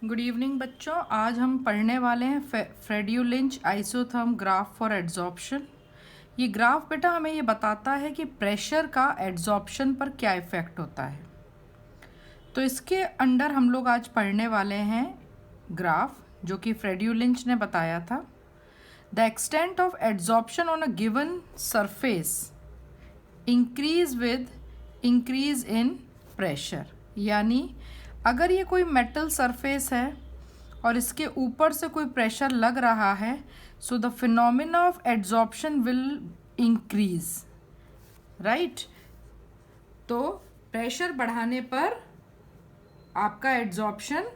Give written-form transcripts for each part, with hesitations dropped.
Good evening बच्चों। आज हम पढ़ने वाले हैं फ्रेड्यूलिंच आइसोथर्म ग्राफ फॉर एड्जॉर्प्शन। ये ग्राफ बेटा हमें ये बताता है कि प्रेशर का एड्जॉर्प्शन पर क्या इफ़ेक्ट होता है। तो इसके अंडर हम लोग आज पढ़ने वाले हैं ग्राफ जो कि फ्रेड्यूलिंच ने बताया था। The extent of adsorption on a given surface increase with increase in pressure. यानी अगर ये कोई मेटल सरफेस है और इसके ऊपर से कोई प्रेशर लग रहा है, so the phenomena of adsorption will increase, right. तो प्रेशर बढ़ाने पर आपका एड्जॉर्प्शन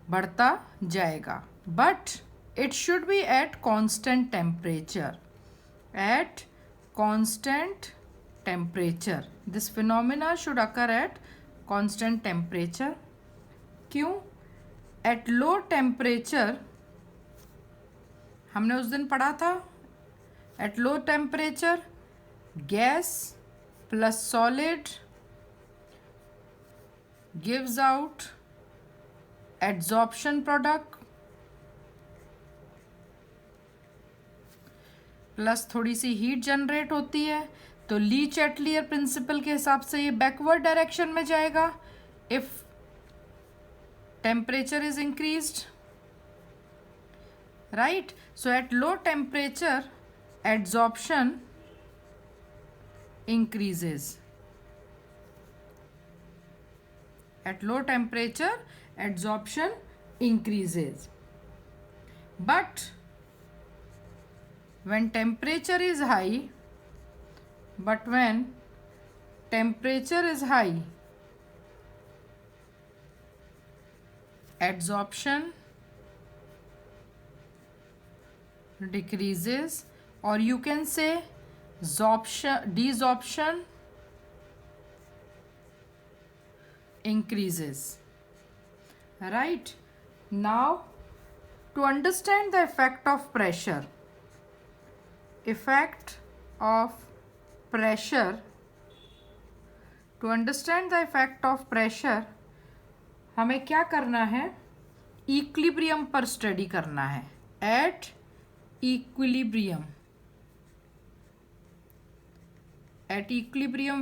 बढ़ता जाएगा, but it should be at constant temperature. At constant temperature this phenomena should occur at constant temperature. क्यों? एट लो टेम्परेचर, हमने उस दिन पढ़ा था, at low temperature gas plus solid gives out adsorption product plus थोड़ी सी heat generate होती है। तो ली चैटलियर प्रिंसिपल के हिसाब से ये बैकवर्ड डायरेक्शन में जाएगा if temperature is increased, right? So at low temperature adsorption increases. At low temperature adsorption increases, but when temperature is high, adsorption decreases, or you can say desorption increases, right? Now to understand the effect of pressure, to understand the effect of pressure हमें क्या करना है? Equilibrium पर study करना है। At equilibrium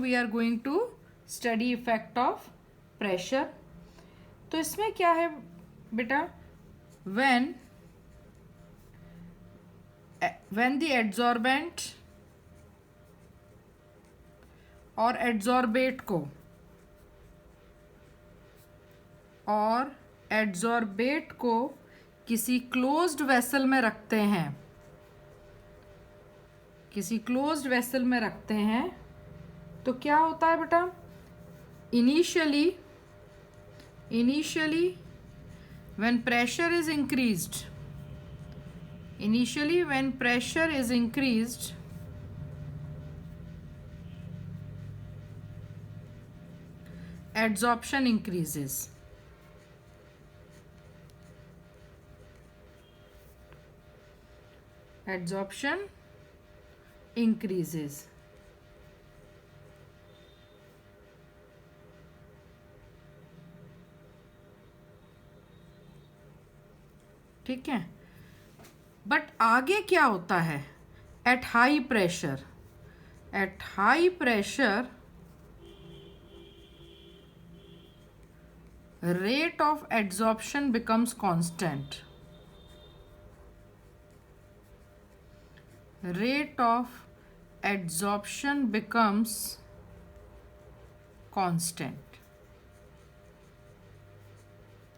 we are going to study effect of pressure. तो इसमें क्या है बेटा? व्हेन द एड्जॉर्बेंट और एड्जॉर्बेट को किसी क्लोज्ड वेसल में रखते हैं, तो क्या होता है बेटा? Initially when pressure is increased, adsorption increases. ठीक है, बट आगे क्या होता है? Eight high pressure rate of adsorption becomes constant.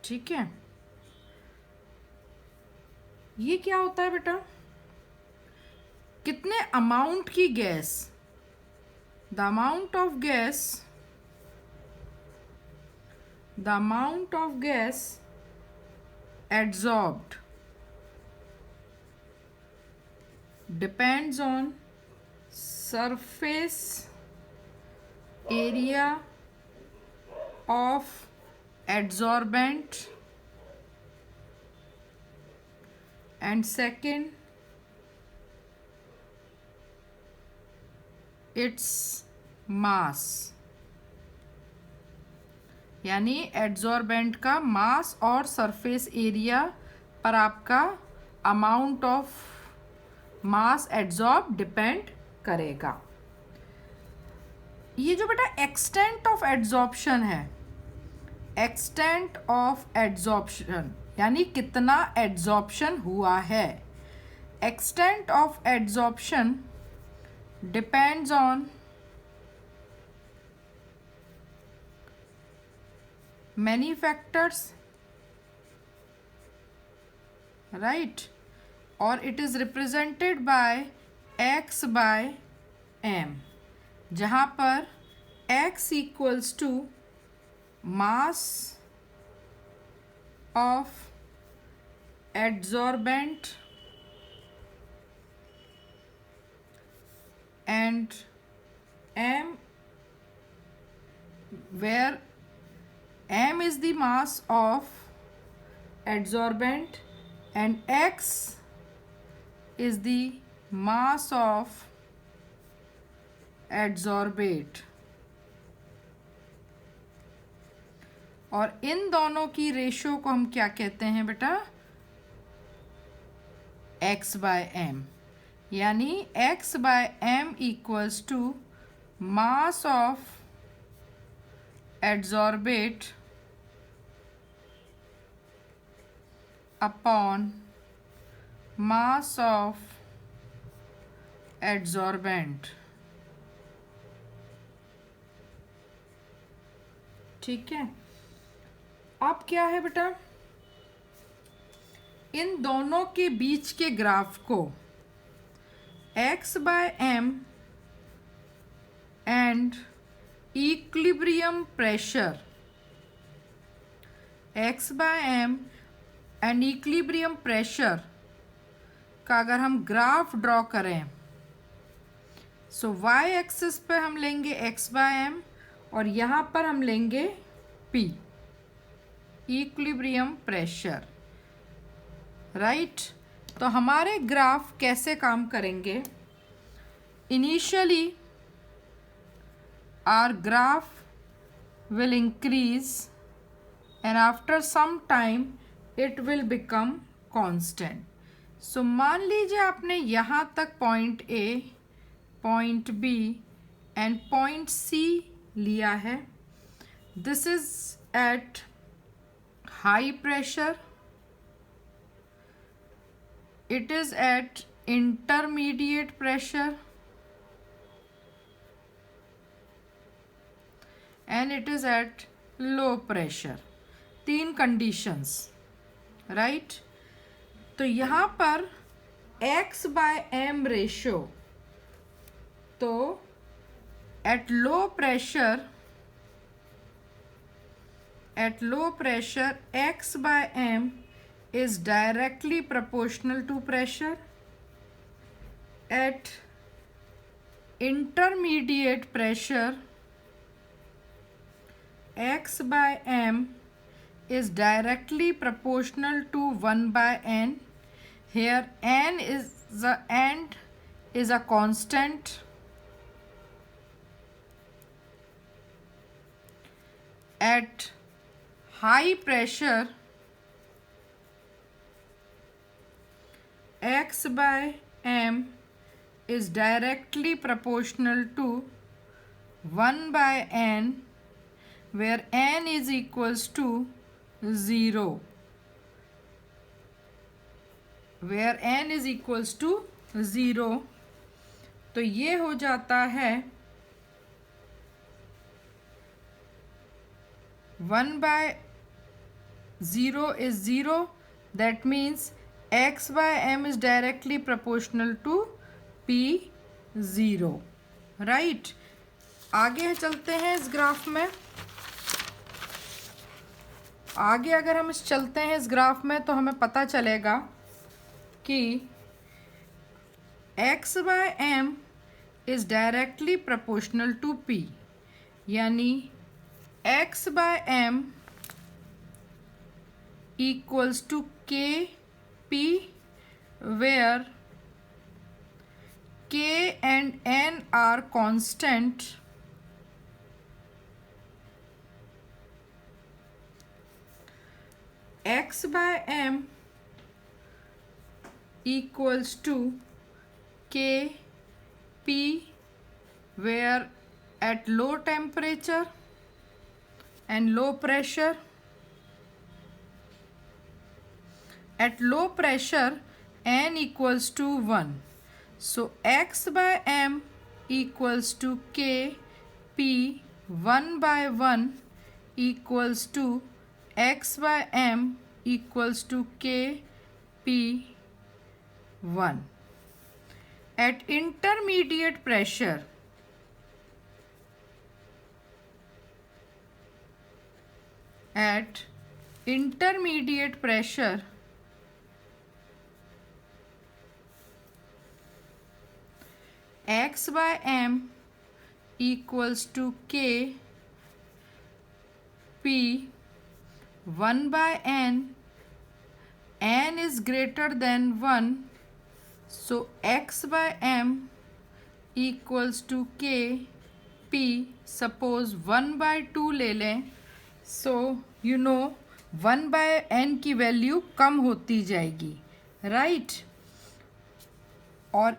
ठीक है, ये क्या होता है बेटा? कितने अमाउंट की gas, the amount of gas adsorbed depends on surface area of adsorbent, and second its mass. यानी एड्जॉर्बेंट का मास और सरफेस एरिया पर आपका amount of mass adsorb depend करेगा। ये जो बेटा एक्सटेंट ऑफ एड्जॉर्प्शन है, एक्सटेंट ऑफ एड्जॉर्प्शन यानी कितना एड्जॉर्प्शन हुआ है, extent of adsorption depends on many factors, right, or it is represented by x by m, जहाँ पर x equals to mass of adsorbent and m, where m is the mass of adsorbent and x is the mass of adsorbate, और इन दोनों की ratio को हम क्या कहते हैं बेटा, x बाय m, यानी x by m equals to mass of adsorbate upon mass of adsorbent। ठीक है, अब क्या है बेटा, इन दोनों के बीच के ग्राफ को x by m and equilibrium pressure, x by m and equilibrium pressure का अगर हम ग्राफ ड्रॉ करें, सो y एक्सिस पे हम लेंगे x बाय m और यहाँ पर हम लेंगे p, इक्विलिब्रियम प्रेशर, राइट। तो हमारे ग्राफ कैसे काम करेंगे, initially our graph will increase and after some time it will become constant। so मान लीजिए आपने यहाँ तक point A, point B and point C लिया है, this is eight high pressure, it is eight intermediate pressure and it is at low pressure, तीन conditions, right। तो यहाँ पर x by m रेशो, तो at low pressure x by m is directly proportional to pressure, at intermediate pressure x by m is directly proportional to 1 by n, here n is a constant, at high pressure x by m is directly proportional to 1 by n, where n is equals to 0, where n is equals to 0। तो ये हो जाता है 1 by 0 is 0, that means x by m is directly proportional to p0, right। आगे चलते हैं इस graph में, आगे अगर हम चलते हैं इस ग्राफ में तो हमें पता चलेगा कि x by m is directly proportional to p, यानी x by m equals to k p, where k and n are constant x by m equals to k p, where at low temperature and low pressure, at low pressure n equals to 1. So x by m equals to k p 1 by 1 equals to x by m equals to k p 1. At intermediate pressure, x by m equals to k p 1 by n is greater than 1, so x by m equals to k p, suppose 1 by 2 ले लें, so you know 1 by n की value कम होती जाएगी, right. और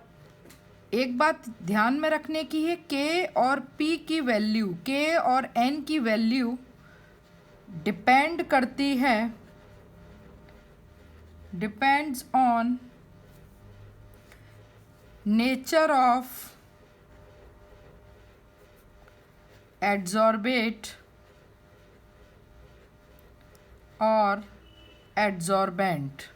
एक बात ध्यान में रखने की है, k और p की वैल्यू, k और n की वैल्यू डिपेंड करती है, depends on nature of adsorbate or adsorbent.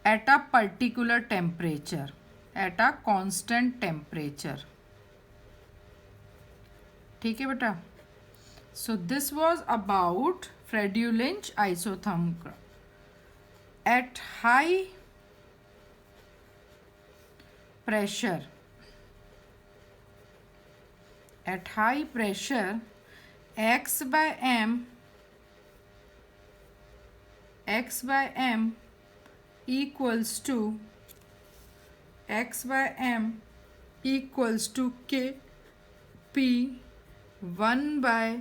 At a particular temperature, at a constant temperature. ठीक है बेटा। So this was about Freundlich isotherm. At high pressure, x by m equals to k p 1 by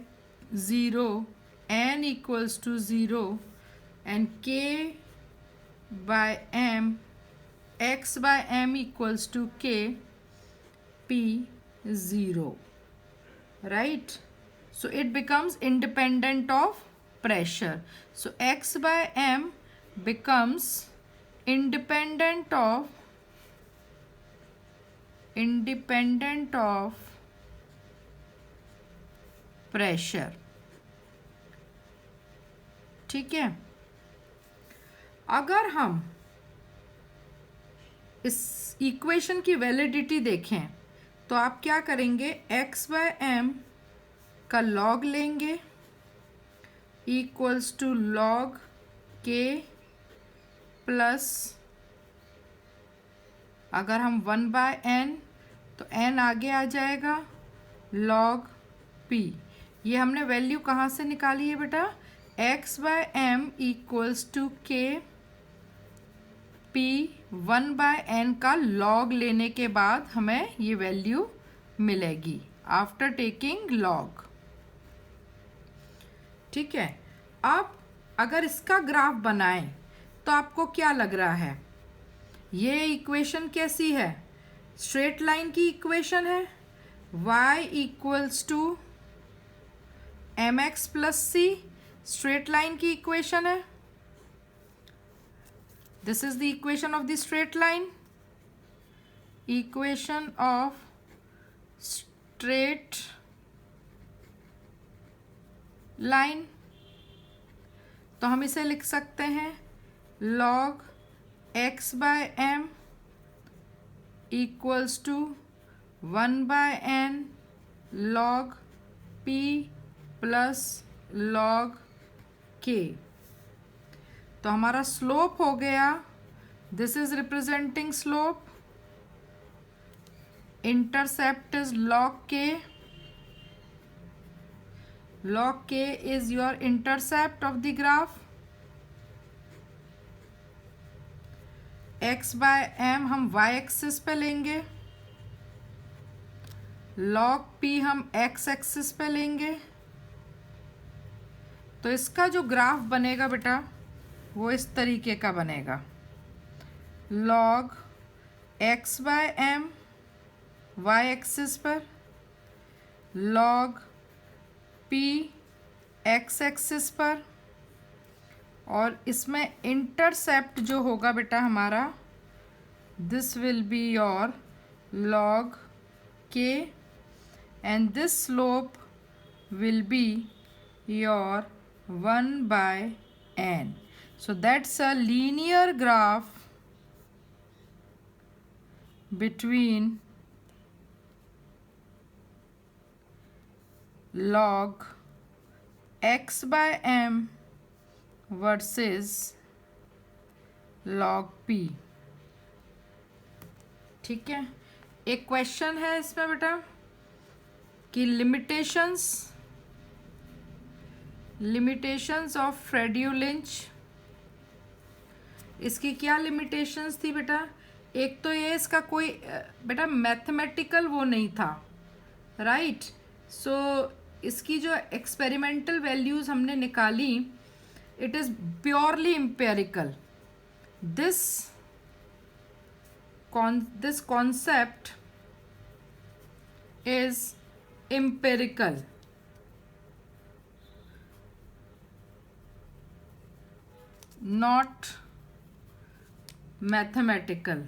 0, n equals to 0, and k by m, x by m equals to k p 0, right? So it becomes independent of pressure. So x by m becomes independent of pressure. ठीक है। अगर हम इस equation की validity देखें तो आप क्या करेंगे, x बाय m का लॉग लेंगे equals to log k plus, अगर हम 1 बाय n तो n आगे आ जाएगा, लॉग p। ये हमने वैल्यू कहाँ से निकाली है बेटा, x by m equals to k p 1 by n का लॉग लेने के बाद हमें ये वैल्यू मिलेगी आफ्टर टेकिंग लॉग। ठीक है। अब अगर इसका ग्राफ बनाएं तो आपको क्या लग रहा है, ये इक्वेशन कैसी है, स्ट्रेट लाइन की इक्वेशन है, y equals to mx plus c, straight line की इक्वेशन है। This is the equation of the straight line. Equation of straight line. तो हम इसे लिख सकते हैं log x by m equals to 1 by n log p plus log k। तो हमारा स्लोप हो गया, this is representing slope, intercept is log k, log k is your intercept of the graph, x by m हम y axis पे लेंगे, log p हम x axis पे लेंगे, तो इसका जो ग्राफ बनेगा बेटा वो इस तरीके का बनेगा, log x by m y axis पर, log p x एक्सिस पर, और इसमें इंटरसेप्ट जो होगा बेटा हमारा, this will be your log k and this slope will be your 1 by n. So that's a linear graph between log x by m versus log p. ठीक है, एक क्वेश्चन है इसमें बेटा कि लिमिटेशंस ऑफ फ्रेड्यू-लिंच, इसकी क्या लिमिटेशंस थी बेटा? एक तो ये इसका कोई बेटा मैथमेटिकल वो नहीं था, राइट? सो इसकी जो एक्सपेरिमेंटल वैल्यूज हमने निकाली, it is purely empirical. This concept is empirical. Not mathematical.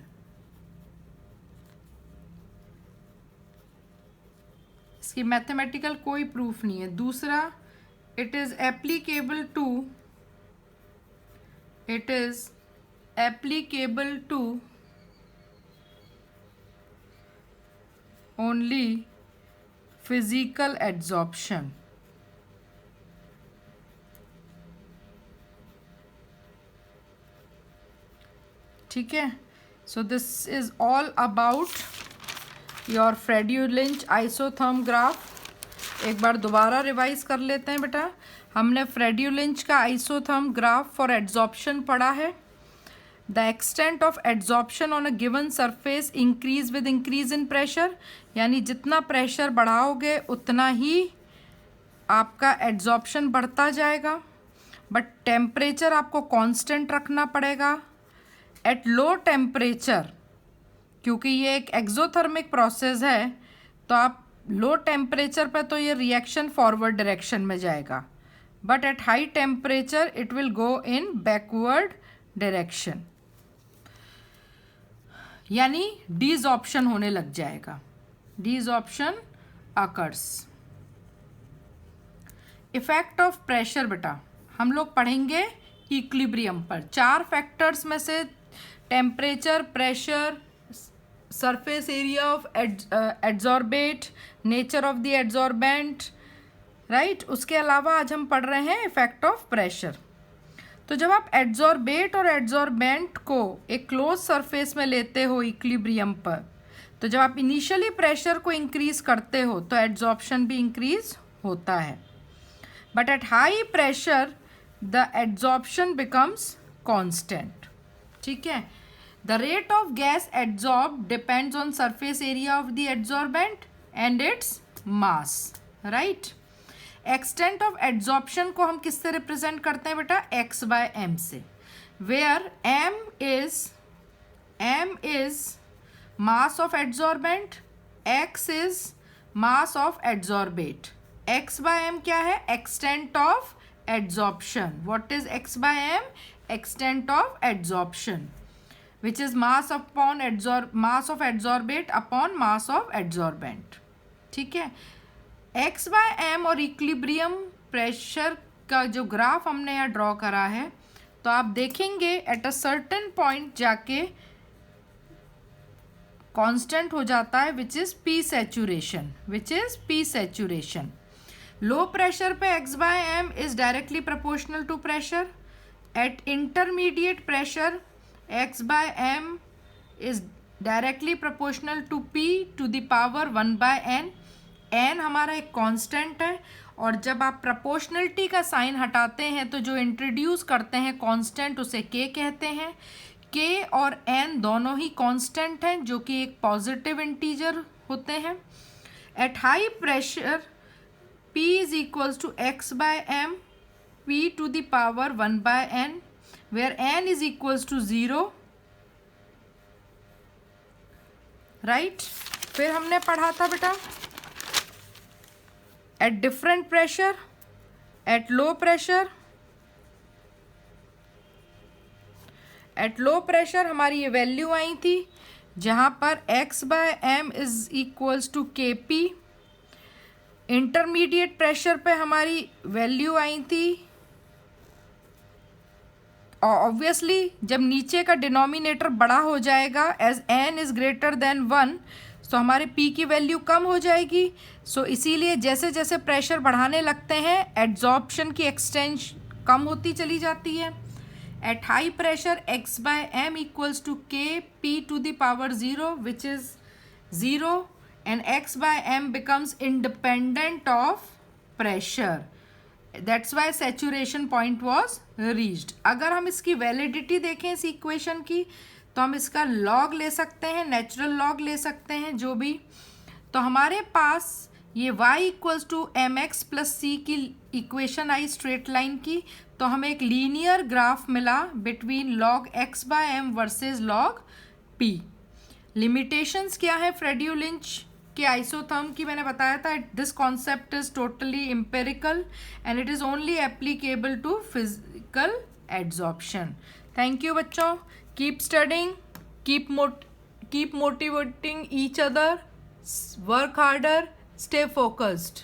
इसकी मैथमेटिकल कोई प्रूफ नहीं है. दूसरा, it is applicable to only physical adsorption. ठीक है, so this is all about your Freundlich isotherm graph. एक बार दोबारा रिवाइज कर लेते हैं बेटा. हमने फ्रेड्यू-लिंच का आइसोथर्म ग्राफ फॉर एड्सॉर्प्शन पढ़ा है. The extent of adsorption on a given surface increase with increase in pressure, यानी जितना प्रेशर बढ़ाओगे उतना ही आपका एड्सॉर्प्शन बढ़ता जाएगा, बट टेम्परेचर आपको कांस्टेंट रखना पड़ेगा. एट लो टेम्परेचर, क्योंकि ये एक एक्सोथर्मिक प्रोसेस है, तो आप लो टेम्परेचर पे तो ये रिएक्शन फॉरवर्ड डायरेक्शन में जाएगा, but at high temperature it will go in backward direction, यानी डीजॉर्प्शन होने लग जाएगा. डीजॉर्प्शन अकर्स. इफेक्ट ऑफ प्रेशर बेटा हम लोग पढ़ेंगे इक्विलिब्रियम पर. 4 फैक्टर्स में से temperature, pressure, surface area of adsorbate, nature of the adsorbent, right. उसके अलावा आज हम पढ़ रहे हैं इफेक्ट ऑफ प्रेशर. तो जब आप एड्सॉर्बेट और एड्सॉर्बेंट को एक क्लोज सरफेस में लेते हो इक्विलिब्रियम पर, तो जब आप इनिशियली प्रेशर को इंक्रीज करते हो तो एड्सॉर्प्शन भी इंक्रीज होता है, but at high pressure the adsorption becomes constant. ठीक है. The rate of gas adsorb depends on surface area of the adsorbent and its mass, right. Extent of adsorption को हम किससे रिप्रेजेंट करते हैं बेटा? x बाय m से, where m is mass of adsorbent, x is mass of adsorbate. x by m क्या है? Extent of adsorption. What is x by m? Extent of adsorption, which is mass of adsorbate upon mass of adsorbent. ठीक है. x by m और equilibrium pressure का जो graph हमने यहाँ draw करा है, तो आप देखेंगे एट अ सर्टेन पॉइंट जाके कांस्टेंट हो जाता है, which is p saturation. Low pressure पे x by m is directly proportional to pressure. At intermediate pressure x by m is directly proportional to p to the power 1 by n. n हमारा एक constant है, और जब आप proportionality का sign हटाते हैं तो जो इंट्रोड्यूस करते हैं कांस्टेंट उसे k कहते हैं. k और n दोनों ही कांस्टेंट हैं, जो कि एक पॉजिटिव इंटीजर होते हैं. At high pressure, P is equals to x by m, P to the power 1 by n, where n is equals to 0, right? फिर हमने पढ़ा था बेटा at different pressure, at low pressure, at low pressure हमारी ये value आई थी जहाँ पर x by m is equals to k p. Intermediate pressure पे हमारी वैल्यू आई थी, ऑब्वियसली जब नीचे का डिनोमिनेटर बड़ा हो जाएगा as n is greater than 1, तो हमारे p की वैल्यू कम हो जाएगी. सो इसीलिए जैसे जैसे प्रेशर बढ़ाने लगते हैं एड्जॉर्प्शन की एक्सटेंशन कम होती चली जाती है. At high pressure, x by m equals to k p to the power 0, which is 0, and x by m becomes independent of pressure. That's why saturation point was reached. अगर हम इसकी validity देखें इस equation की, तो हम इसका log ले सकते हैं, नेचुरल लॉग ले सकते हैं जो भी. तो हमारे पास ये y equals to M X plus C की इक्वेशन आई स्ट्रेट लाइन की. तो हमें एक लीनियर ग्राफ मिला between log x by M versus log p. Limitations क्या है फ्रेड्यू-लिंच के आइसोथर्म की मैंने बताया था. This concept is totally empirical and it is only applicable to physical adsorption. Thank you बच्चों. Keep studying, keep motivating each other, work harder, stay focused.